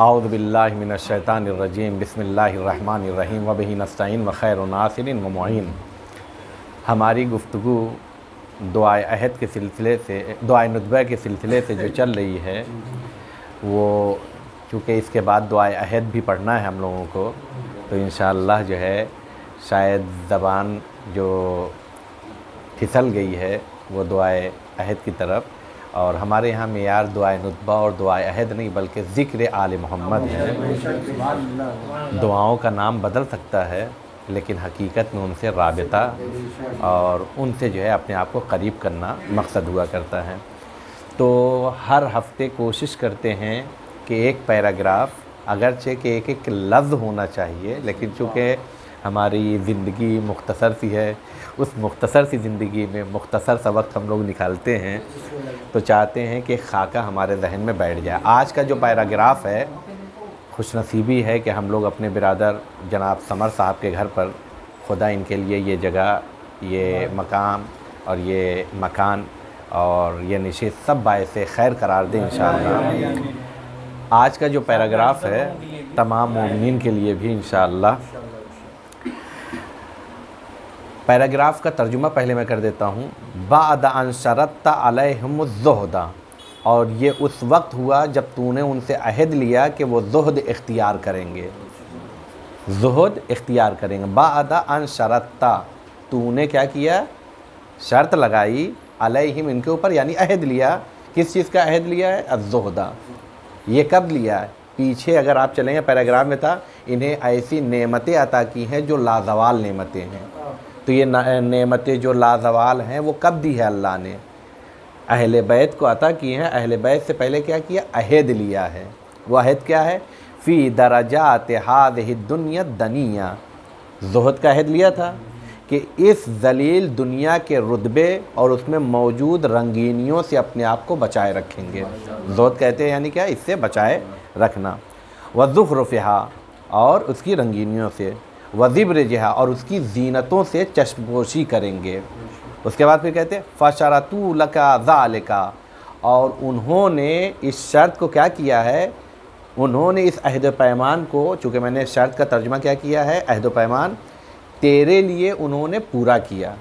اعوذ باللہ من الشیطان الرجیم بسم اللہ الرحمن الرحیم وبہ نستعین وخیر ناصر ومعین۔ ہماری گفتگو دعائے عہد کے سلسلے سے، دعائے ندبہ کے سلسلے سے جو چل رہی ہے، وہ چونکہ اس کے بعد دعائے عہد بھی پڑھنا ہے ہم لوگوں کو، تو انشاءاللہ جو ہے شاید زبان جو پھسل گئی ہے وہ دعائے عہد کی طرف، اور ہمارے یہاں معیار دعائے ندبہ اور دعائے عہد نہیں بلکہ ذکر آل محمد ہے۔ دعاؤں کا نام بدل سکتا ہے لیکن حقیقت میں ان سے رابطہ اور ان سے جو ہے اپنے آپ کو قریب کرنا مقصد ہوا کرتا ہے۔ تو ہر ہفتے کوشش کرتے ہیں کہ ایک پیراگراف، اگرچہ کہ ایک ایک لفظ ہونا چاہیے، لیکن چونکہ ہماری زندگی مختصر سی ہے، اس مختصر سی زندگی میں مختصر سا وقت ہم لوگ نکالتے ہیں، تو چاہتے ہیں کہ خاکہ ہمارے ذہن میں بیٹھ جائے۔ آج کا جو پیراگراف ہے، خوش نصیبی ہے کہ ہم لوگ اپنے برادر جناب سمر صاحب کے گھر پر، خدا ان کے لیے یہ جگہ، یہ مقام اور یہ مکان اور یہ نشست سب باعث خیر قرار دیں انشاءاللہ۔ آج کا جو پیراگراف ہے تمام مومنین کے لیے بھی انشاءاللہ۔ پیراگراف کا ترجمہ پہلے میں کر دیتا ہوں۔ بعد ان شرطت علیہم الزہد، اور یہ اس وقت ہوا جب تو نے ان سے عہد لیا کہ وہ زہد اختیار کریں گے، زہد اختیار کریں گے۔ بعد ان شرطت، تو نے کیا کیا؟ شرط لگائی، علیہم ان کے اوپر، یعنی عہد لیا۔ کس چیز کا عہد لیا ہے؟ الزہد۔ یہ کب لیا ہے؟ پیچھے اگر آپ چلیں گے پیراگراف میں تھا، انہیں ایسی نعمتیں عطا کی ہیں جو لازوال نعمتیں ہیں۔ تو یہ نعمتیں جو لازوال ہیں وہ کب دی ہے اللہ نے؟ اہل بیت کو عطا کی ہیں۔ اہل بیت سے پہلے کیا کیا؟ عہد لیا ہے۔ وہ عہد کیا ہے؟ فی درجات ہذہ الدنیا الدنیہ، زہد کا عہد لیا تھا کہ اس ذلیل دنیا کے رتبے اور اس میں موجود رنگینیوں سے اپنے آپ کو بچائے رکھیں گے۔ زہد کہتے ہیں یعنی کیا؟ اس سے بچائے رکھنا۔ وزخرفہا، اور اس کی رنگینیوں سے، وزبرجہا، اور اس کی زینتوں سے چشم پوشی کریں گے۔ اس کے بعد پھر کہتے ہیں فشرطوا لک ذالک، اور انہوں نے اس شرط کو کیا کیا ہے؟ انہوں نے اس عہد و پیمان کو، چونکہ میں نے شرط کا ترجمہ کیا کیا ہے؟ عہد و پیمان، تیرے لیے انہوں نے پورا کیا۔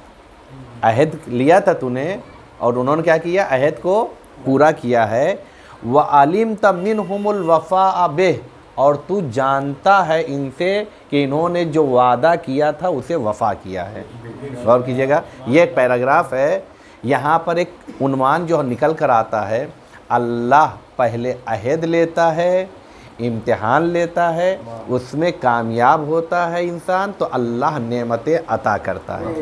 عہد لیا تھا تو نے، اور انہوں نے کیا کیا؟ عہد کو پورا کیا ہے۔ وَعَلِمْتَ مِنْهُمُ الْوَفَاءَ بِهِ، اور تو جانتا ہے ان سے کہ انہوں نے جو وعدہ کیا تھا اسے وفا کیا ہے۔ غور کیجئے گا، یہ ایک پیراگراف ہے، یہاں پر ایک عنوان جو نکل کر آتا ہے، اللہ پہلے عہد لیتا ہے، امتحان لیتا ہے، اس میں کامیاب ہوتا ہے انسان تو اللہ نعمتیں عطا کرتا ہے۔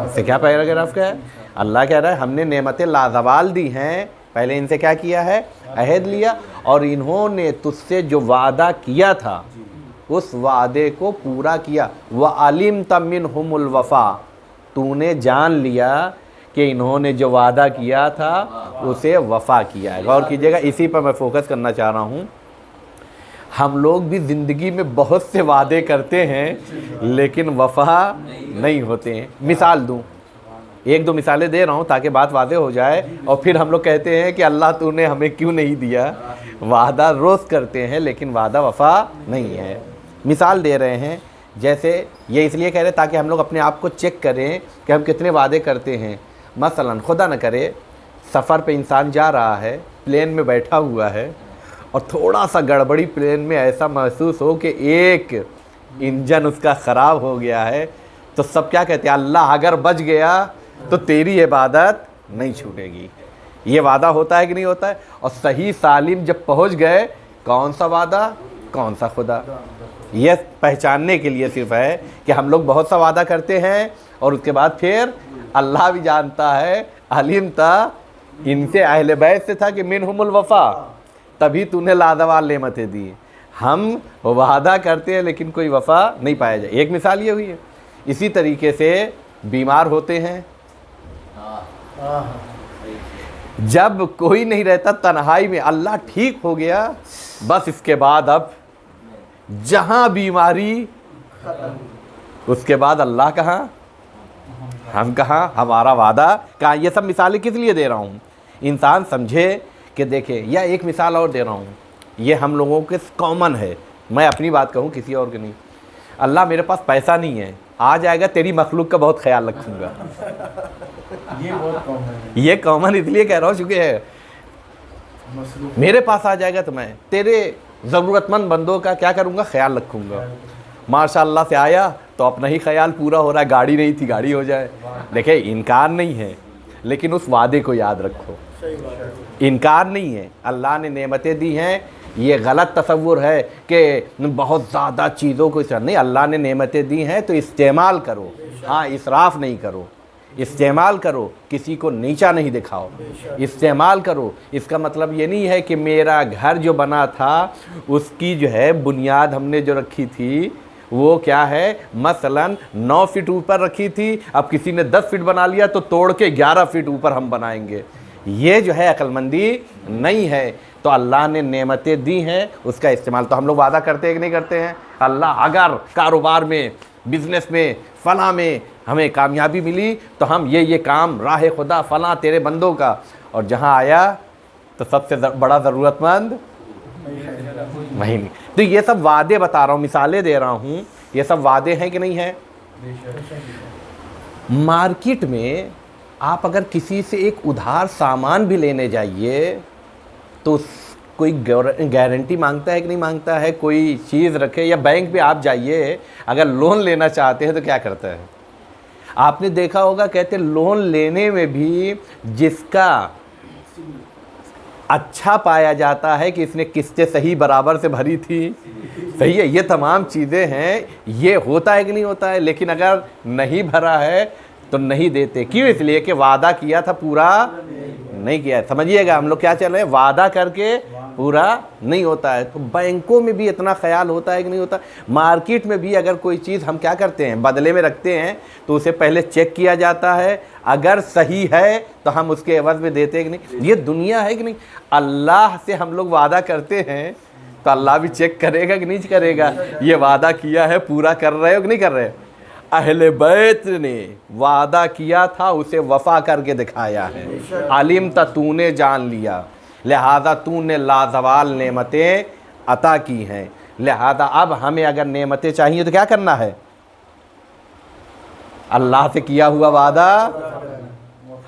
اس سے کیا پیراگراف کا ہے؟ اللہ کہہ رہا ہے ہم نے نعمتیں لازوال دی ہیں، پہلے ان سے کیا کیا ہے؟ عہد لیا، اور انہوں نے تجھ سے جو وعدہ کیا تھا اس وعدے کو پورا کیا۔ وَعَلِمْتَ مِنْهُمُ الْوَفَاءَ، تو نے جان لیا کہ انہوں نے جو وعدہ کیا تھا اسے وفا کیا ہے۔ غور کیجئے گا، اسی پر میں فوکس کرنا چاہ رہا ہوں۔ ہم لوگ بھی زندگی میں بہت سے وعدے کرتے ہیں لیکن وفا نہیں ہوتے ہیں۔ مثال دوں، ایک دو مثالیں دے رہا ہوں تاکہ بات واضح ہو جائے، اور پھر ہم لوگ کہتے ہیں کہ اللہ تو نے ہمیں کیوں نہیں دیا۔ وعدہ روز کرتے ہیں لیکن وعدہ وفا نہیں ہے۔ مثال دے رہے ہیں، جیسے یہ اس لیے کہہ رہے ہیں تاکہ ہم لوگ اپنے آپ کو چیک کریں کہ ہم کتنے وعدے کرتے ہیں۔ مثلا خدا نہ کرے سفر پہ انسان جا رہا ہے، پلین میں بیٹھا ہوا ہے، اور تھوڑا سا گڑبڑی پلین میں ایسا محسوس ہو کہ ایک انجن اس کا خراب ہو گیا ہے، تو سب کیا کہتے ہیں؟ اللہ اگر بچ گیا تو تیری عبادت نہیں چھوٹے گی۔ یہ وعدہ ہوتا ہے کہ نہیں ہوتا ہے؟ اور صحیح سالم جب پہنچ گئے، کون سا وعدہ کون سا خدا؟ یہ پہچاننے کے لیے صرف ہے کہ ہم لوگ بہت سا وعدہ کرتے ہیں اور اس کے بعد پھر اللہ بھی جانتا ہے، علیم تھا ان سے، اہل بیت سے تھا کہ منہم الوفا، تبھی تو نے لازوال نعمتیں دی۔ ہم وعدہ کرتے ہیں لیکن کوئی وفا نہیں پایا جائے۔ ایک مثال یہ ہوئی ہے۔ اسی طریقے سے بیمار ہوتے ہیں، جب کوئی نہیں رہتا تنہائی میں، اللہ ٹھیک ہو گیا، بس اس کے بعد اب جہاں بیماری، اس کے بعد اللہ کہاں، ہم کہاں، ہمارا وعدہ کہاں۔ یہ سب مثالیں کس لیے دے رہا ہوں؟ انسان سمجھے کہ دیکھیں، یا ایک مثال اور دے رہا ہوں، یہ ہم لوگوں کے کامن ہے، میں اپنی بات کہوں کسی اور کی نہیں۔ اللہ میرے پاس پیسہ نہیں ہے، آ جائے گا تیری مخلوق کا بہت خیال رکھوں گا۔ یہ بہت کامن ہے، یہ کامن اس لیے کہہ رہا ہوں چونکہ ہے، میرے پاس آ جائے گا تو میں تیرے ضرورت مند بندوں کا کیا کروں گا، خیال رکھوں گا۔ ماشاء اللہ سے آیا تو اپنا ہی خیال پورا ہو رہا ہے، گاڑی نہیں تھی گاڑی ہو جائے۔ دیکھیں انکار نہیں ہے، لیکن اس وعدے کو یاد رکھو، انکار نہیں ہے، اللہ نے نعمتیں دی ہیں۔ یہ غلط تصور ہے کہ بہت زیادہ چیزوں کو نہیں، اللہ نے نعمتیں دی ہیں تو استعمال کرو، ہاں اسراف نہیں کرو، استعمال کرو، کسی کو نیچا نہیں دکھاؤ، استعمال کرو۔ اس کا مطلب یہ نہیں ہے کہ میرا گھر جو بنا تھا اس کی جو ہے بنیاد ہم نے جو رکھی تھی وہ کیا ہے، مثلا 9 فٹ اوپر رکھی تھی، اب کسی نے 10 فٹ بنا لیا تو توڑ کے 11 فٹ اوپر ہم بنائیں گے، یہ جو ہے عقل مندی نہیں ہے۔ تو اللہ نے نعمتیں دی ہیں، اس کا استعمال تو ہم لوگ وعدہ کرتے ہیں کہ نہیں کرتے ہیں، اللہ اگر کاروبار میں، بزنس میں، فلاں میں ہمیں کامیابی ملی تو ہم یہ کام راہ خدا فلاں تیرے بندوں کا، اور جہاں آیا تو سب سے بڑا ضرورت مند وہی نہیں۔ تو یہ سب وعدے بتا رہا ہوں، مثالیں دے رہا ہوں، یہ سب وعدے ہیں کہ نہیں ہیں۔ مارکیٹ میں آپ اگر کسی سے ایک ادھار سامان بھی لینے جائیے تو کوئی گارنٹی مانگتا ہے کہ نہیں مانگتا ہے، کوئی چیز رکھے، یا بینک پہ آپ جائیے اگر لون لینا چاہتے ہیں تو کیا کرتا ہے، آپ نے دیکھا ہوگا کہتے ہیں لون لینے میں بھی جس کا اچھا پایا جاتا ہے کہ اس نے قسطیں صحیح برابر سے بھری تھی، صحیح ہے، یہ تمام چیزیں ہیں، یہ ہوتا ہے کہ نہیں ہوتا ہے، لیکن اگر نہیں بھرا ہے تو نہیں دیتے، کیوں؟ اس لیے کہ وعدہ کیا تھا پورا نہیں کیا ہے۔ سمجھیے گا ہم لوگ کیا چل رہے ہیں، وعدہ کر کے پورا نہیں ہوتا ہے۔ تو بینکوں میں بھی اتنا خیال ہوتا ہے کہ نہیں ہوتا، مارکیٹ میں بھی اگر کوئی چیز ہم کیا کرتے ہیں، بدلے میں رکھتے ہیں تو اسے پہلے چیک کیا جاتا ہے، اگر صحیح ہے تو ہم اس کے عوض میں دیتے ہیں کہ نہیں۔ یہ دنیا ہے کہ نہیں، اللہ سے ہم لوگ وعدہ کرتے ہیں تو اللہ بھی چیک کرے گا کہ نہیں کرے گا، یہ وعدہ کیا ہے پورا کر رہے ہو کہ نہیں کر رہے۔ اہل بیت نے وعدہ کیا تھا اسے وفا کر کے دکھایا ہے، علمت تو نے جان لیا، لہذا تو نے لازوال نعمتیں عطا کی ہیں، لہذا اب ہمیں اگر نعمتیں چاہیے تو کیا کرنا ہے، اللہ سے کیا ہوا وعدہ،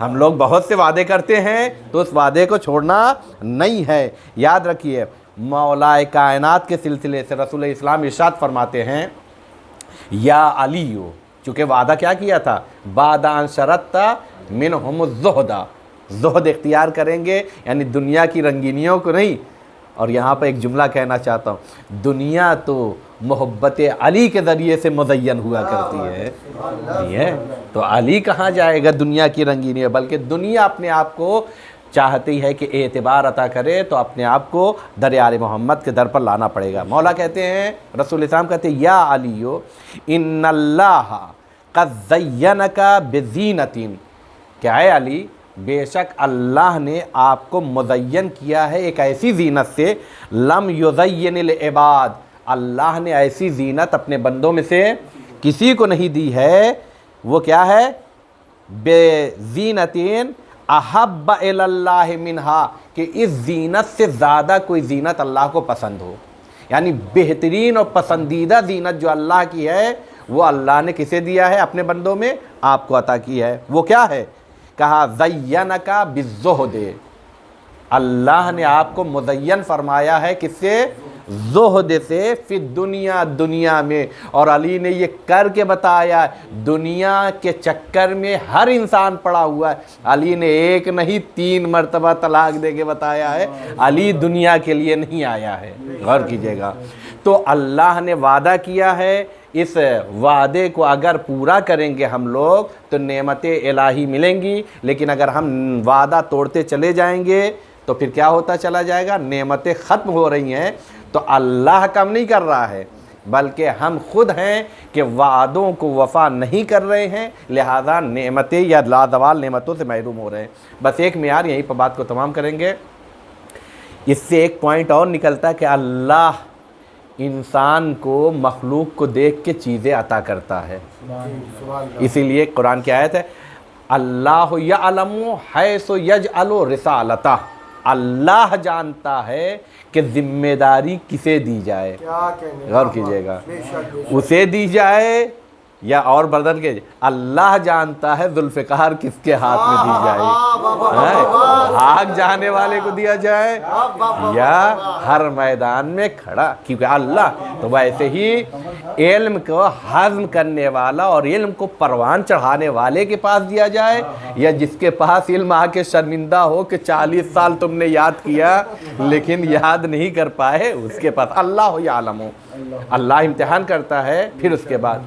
ہم لوگ بہت سے وعدے کرتے ہیں تو اس وعدے کو چھوڑنا نہیں ہے۔ یاد رکھیے مولا کائنات کے سلسلے سے رسول اسلام ارشاد فرماتے ہیں، یا علیو، چونکہ وعدہ کیا کیا تھا، بعد ان شرطت منہم الزہد، زہد اختیار کریں گے، یعنی دنیا کی رنگینیوں کو نہیں۔ اور یہاں پہ ایک جملہ کہنا چاہتا ہوں، دنیا تو محبت علی کے ذریعے سے مزین ہوا کرتی ہے، نہیں ہے تو علی کہاں جائے گا دنیا کی رنگینی، بلکہ دنیا اپنے آپ کو چاہتی ہے کہ اعتبار عطا کرے تو اپنے آپ کو در آل محمد کے در پر لانا پڑے گا۔ مولا کہتے ہیں، رسول اسلام کہتے ہیں، یا علیو ان اللہ قد زینک بزینۃ، کیا ہے علی، بے شک اللہ نے آپ کو مزین کیا ہے ایک ایسی زینت سے، لم یزین العباد، اللہ نے ایسی زینت اپنے بندوں میں سے کسی کو نہیں دی ہے، وہ کیا ہے، بے زینتین احب الی اللہ منہا، کہ اس زینت سے زیادہ کوئی زینت اللہ کو پسند ہو، یعنی بہترین اور پسندیدہ زینت جو اللہ کی ہے وہ اللہ نے کسے دیا ہے، اپنے بندوں میں آپ کو عطا کی ہے، وہ کیا ہے، کہا زینک بالزہد، اللہ نے آپ کو مزین فرمایا ہے کس سے، زہد سے، فی الدنیا، دنیا میں، اور علی نے یہ کر کے بتایا، دنیا کے چکر میں ہر انسان پڑا ہوا ہے، علی نے ایک نہیں 3 مرتبہ طلاق دے کے بتایا ہے، علی دنیا کے لیے نہیں آیا ہے، غور کیجئے گا۔ تو اللہ نے وعدہ کیا ہے، اس وعدے کو اگر پورا کریں گے ہم لوگ تو نعمتیں الہی ملیں گی، لیکن اگر ہم وعدہ توڑتے چلے جائیں گے تو پھر کیا ہوتا چلا جائے گا، نعمتیں ختم ہو رہی ہیں تو اللہ کم نہیں کر رہا ہے بلکہ ہم خود ہیں کہ وعدوں کو وفا نہیں کر رہے ہیں، لہذا نعمتیں یا لازوال نعمتوں سے محروم ہو رہے ہیں۔ بس ایک معیار، یہیں پر بات کو تمام کریں گے، اس سے ایک پوائنٹ اور نکلتا ہے کہ اللہ انسان کو، مخلوق کو دیکھ کے چیزیں عطا کرتا ہے، اسی لیے قرآن کی آیت ہے، اللہ یعلم حیث یجعل رسالتہ، اللہ جانتا ہے کہ ذمہ داری کسے دی جائے. کیا کہنے, غور کیجئے گا, بے شک بے شک. اسے دی جائے یا اور بدل کے اللہ جانتا ہے ذوالفقار کس کے ہاتھ میں دی جائے, بھاگ جانے والے کو دیا جائے یا ہر میدان میں کھڑا, کیونکہ اللہ تو ویسے ہی علم کو ہضم کرنے والا اور علم کو پروان چڑھانے والے کے پاس دیا جائے, یا جس کے پاس علم آ کے شرمندہ ہو کہ 40 سال تم نے یاد کیا لیکن یاد نہیں کر پائے, اس کے پاس. اللہ یعلم, اللہ امتحان کرتا ہے. پھر اس کے بعد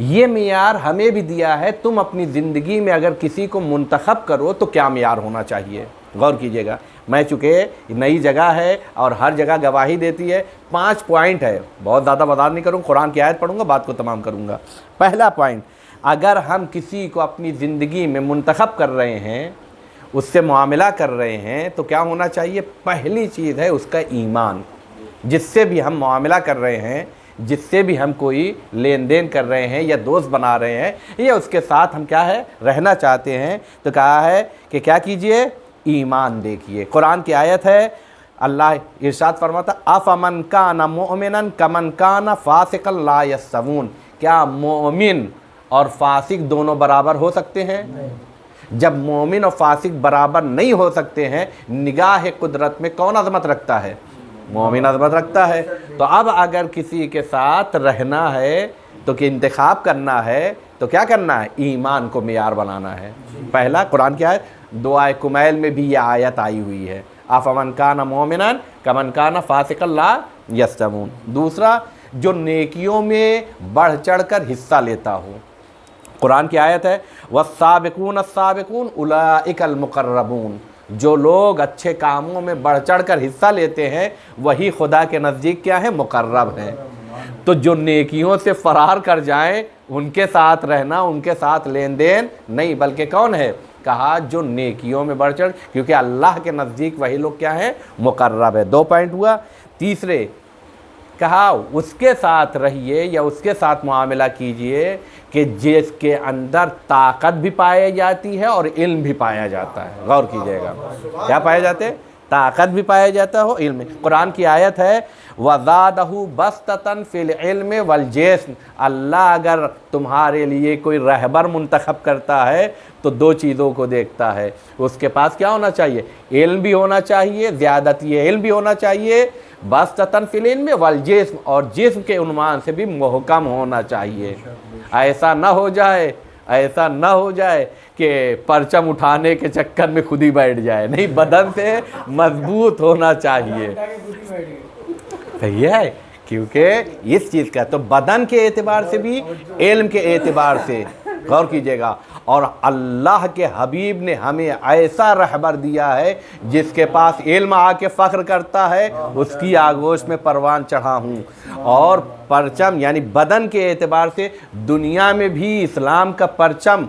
یہ معیار ہمیں بھی دیا ہے, تم اپنی زندگی میں اگر کسی کو منتخب کرو تو کیا معیار ہونا چاہیے. غور کیجئے گا, میں چونکہ نئی جگہ ہے اور ہر جگہ گواہی دیتی ہے, 5 پوائنٹ ہے, بہت زیادہ وضاحت نہیں کروں, قرآن کی آیت پڑھوں گا, بات کو تمام کروں گا. پہلا پوائنٹ, اگر ہم کسی کو اپنی زندگی میں منتخب کر رہے ہیں, اس سے معاملہ کر رہے ہیں, تو کیا ہونا چاہیے؟ پہلی چیز ہے اس کا ایمان. جس سے بھی ہم معاملہ کر رہے ہیں, جس سے بھی ہم کوئی لین دین کر رہے ہیں یا دوست بنا رہے ہیں یا اس کے ساتھ ہم کیا ہے رہنا چاہتے ہیں, تو کہا ہے کہ کیا کیجئے؟ ایمان دیکھیے. قرآن کی آیت ہے, اللہ ارشاد فرماتا افمن کان مؤمنا کمن کان فاسقا لا یستوون. کیا مومن اور فاسق دونوں برابر ہو سکتے ہیں؟ جب مومن اور فاسق برابر نہیں ہو سکتے ہیں, نگاہ قدرت میں کون عظمت رکھتا ہے؟ مومن عظمت رکھتا ہے. تو اب اگر کسی کے ساتھ رہنا ہے تو کہ انتخاب کرنا ہے تو کیا کرنا ہے؟ ایمان کو معیار بنانا ہے. پہلا قرآن کی آیت, دعائے کمیل میں بھی یہ آیت آئی ہوئی ہے, افمن کان مومنا کمن کان فاسقا لا یستوون. دوسرا, جو نیکیوں میں بڑھ چڑھ کر حصہ لیتا ہو. قرآن کی آیت ہے والسابقون السابقون اولئک المقربون. جو لوگ اچھے کاموں میں بڑھ چڑھ کر حصہ لیتے ہیں وہی خدا کے نزدیک کیا ہیں؟ مقرب ہیں. تو جو نیکیوں سے فرار کر جائیں ان کے ساتھ رہنا, ان کے ساتھ لین دین نہیں, بلکہ کون ہے؟ کہا جو نیکیوں میں بڑھ چڑھ, کیونکہ اللہ کے نزدیک وہی لوگ کیا ہیں؟ مقرب ہے. 2 پوائنٹ ہوا. تیسرے کہا اس کے ساتھ رہیے یا اس کے ساتھ معاملہ کیجئے کہ جس کے اندر طاقت بھی پائی جاتی ہے اور علم بھی پایا جاتا ہے. غور کیجئے گا, کیا پائے جاتے ہیں؟ طاقت بھی پایا جاتا ہو, علم. قرآن کی آیت ہے وَزَادَهُ بَسْطَةً فِي الْعِلْمِ وَالْجِسْمِ. اللہ اگر تمہارے لیے کوئی رہبر منتخب کرتا ہے تو 2 چیزوں کو دیکھتا ہے. اس کے پاس کیا ہونا چاہیے؟ علم بھی ہونا چاہیے, زیادتی علم بھی ہونا چاہیے, بَسْطَةً فِي الْعِلْمِ وَالْجِسْمِ, اور جسم کے عنوان سے بھی محکم ہونا چاہیے. ایسا نہ ہو جائے, ایسا نہ ہو جائے کہ پرچم اٹھانے کے چکر میں خود ہی بیٹھ جائے. نہیں, بدن سے مضبوط ہونا چاہیے. صحیح ہے, کیونکہ اس چیز کا تو بدن کے اعتبار سے بھی علم کے اعتبار سے. غور کیجئے گا, اور اللہ کے حبیب نے ہمیں ایسا رہبر دیا ہے جس کے پاس علم آ کے فخر کرتا ہے, اس کی آگوش میں پروان چڑھا ہوں. اور پرچم یعنی بدن کے اعتبار سے دنیا میں بھی اسلام کا پرچم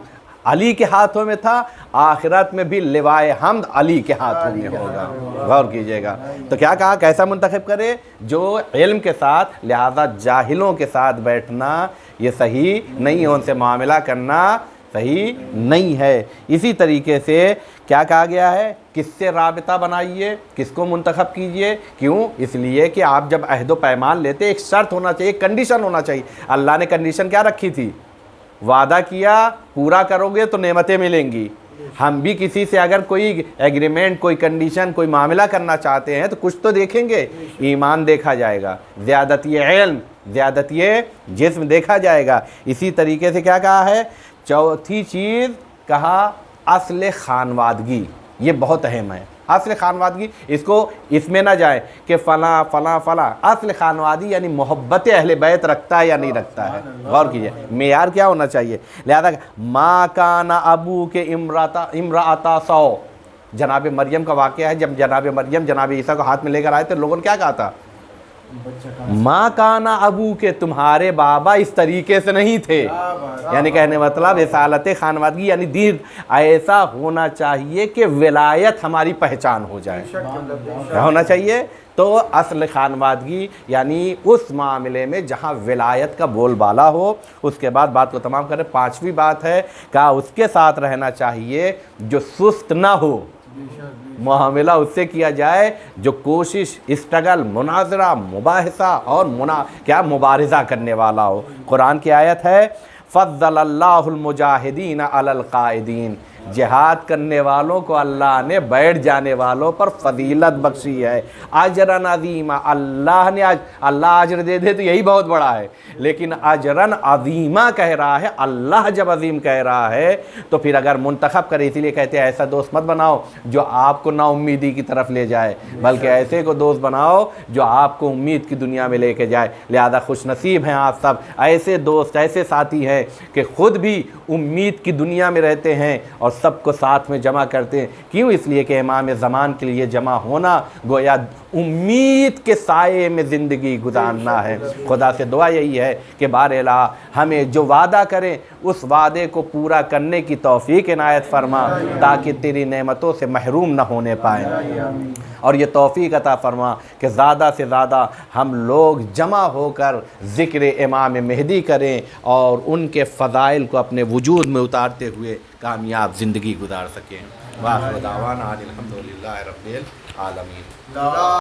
علی کے ہاتھوں میں تھا, آخرت میں بھی لوائے حمد علی کے ہاتھوں میں ہوگا. غور کیجئے گا. تو کیا کہا, کیسا منتخب کرے؟ جو علم کے ساتھ, لہذا جاہلوں کے ساتھ بیٹھنا یہ صحیح نہیں ہے, ان سے معاملہ کرنا صحیح نہیں ہے. اسی طریقے سے کیا کہا گیا ہے؟ کس سے رابطہ بنائیے, کس کو منتخب کیجئے. کیوں؟ اس لیے کہ آپ جب عہد و پیمان لیتے ایک شرط ہونا چاہیے, ایک کنڈیشن ہونا چاہیے. اللہ نے کنڈیشن کیا رکھی تھی؟ وعدہ کیا پورا کرو گے تو نعمتیں ملیں گی. ہم بھی کسی سے اگر کوئی ایگریمنٹ, کوئی کنڈیشن, کوئی معاملہ کرنا چاہتے ہیں تو کچھ تو دیکھیں گے. ایمان دیکھا جائے گا, زیادتی علم, زیادتی جسم دیکھا جائے گا. اسی طریقے سے کیا کہا ہے؟ چوتھی چیز کہا اصل خانوادگی. یہ بہت اہم ہے. اصل خانوادگی, اس کو اس میں نہ جائیں کہ فلاں فلاں فلاں. اصل خانوادگی یعنی محبت اہل بیت رکھتا ہے یا نہیں رکھتا ہے. غور کیجئے, معیار کیا ہونا چاہیے؟ لہذا ما کان ابو کے امرأتا سو. جناب مریم کا واقعہ ہے, جب جناب مریم جناب عیسیٰ کو ہاتھ میں لے کر آئے تھے, لوگوں نے کیا کہا تھا؟ ماں کانا ابو کے, تمہارے بابا اس طریقے سے نہیں تھے. یعنی کہنے مطلب اصالت خانوادگی یعنی دین ایسا ہونا چاہیے کہ ولایت ہماری پہچان ہو جائے. کیا ہونا چاہیے؟ تو اصل خانوادگی یعنی اس معاملے میں جہاں ولایت کا بول بالا ہو. اس کے بعد بات کو تمام کریں. 5ویں بات ہے کہ اس کے ساتھ رہنا چاہیے جو سست نہ ہو. معاملہ اس سے کیا جائے جو کوشش، اسٹرگل، مناظرہ، مباحثہ اور مبارزہ کرنے والا ہو۔ قرآن کی آیت ہے فضل اللہ المجاہدین علی القائدین، جہاد کرنے والوں کو اللہ نے بیٹھ جانے والوں پر فضیلت بخشی ہے، اجرن عظیمہ، اللہ اجر دے دے تو یہی بہت بڑا ہے، لیکن اجرن عظیمہ کہہ رہا ہے۔ اللہ جب عظیم کہہ رہا ہے تو پھر اگر منتخب کرے، اسی لیے کہتے ہیں ایسا دوست مت بناؤ جو آپ کو نا امیدی کی طرف لے جائے، بلکہ ایسے کو دوست بناؤ جو آپ کو امید کی دنیا میں لے کے جائے۔ لہذا خوش نصیب ہیں آپ سب، ایسے دوست، ایسے ساتھی ہیں کہ خود بھی امید کی دنیا میں رہتے ہیں اور سب کو ساتھ میں جمع کرتے ہیں۔ کیوں؟ اس لیے کہ امام زمان کے لیے جمع ہونا گویا امید کے سائے میں زندگی گزارنا ہے۔ خدا سے دعا یہی ہے کہ بار الہ ہمیں جو وعدہ کریں اس وعدے کو پورا کرنے کی توفیق عنایت فرما، تاکہ تیری نعمتوں سے محروم نہ ہونے پائیں، اور یہ توفیق عطا فرما کہ زیادہ سے زیادہ ہم لوگ جمع ہو کر ذکر امام مہدی کریں اور ان کے فضائل کو اپنے وجود میں اتارتے ہوئے کامیاب زندگی گزار سکیں۔ وآخر دعوانا ان الحمدللہ رب العالمین۔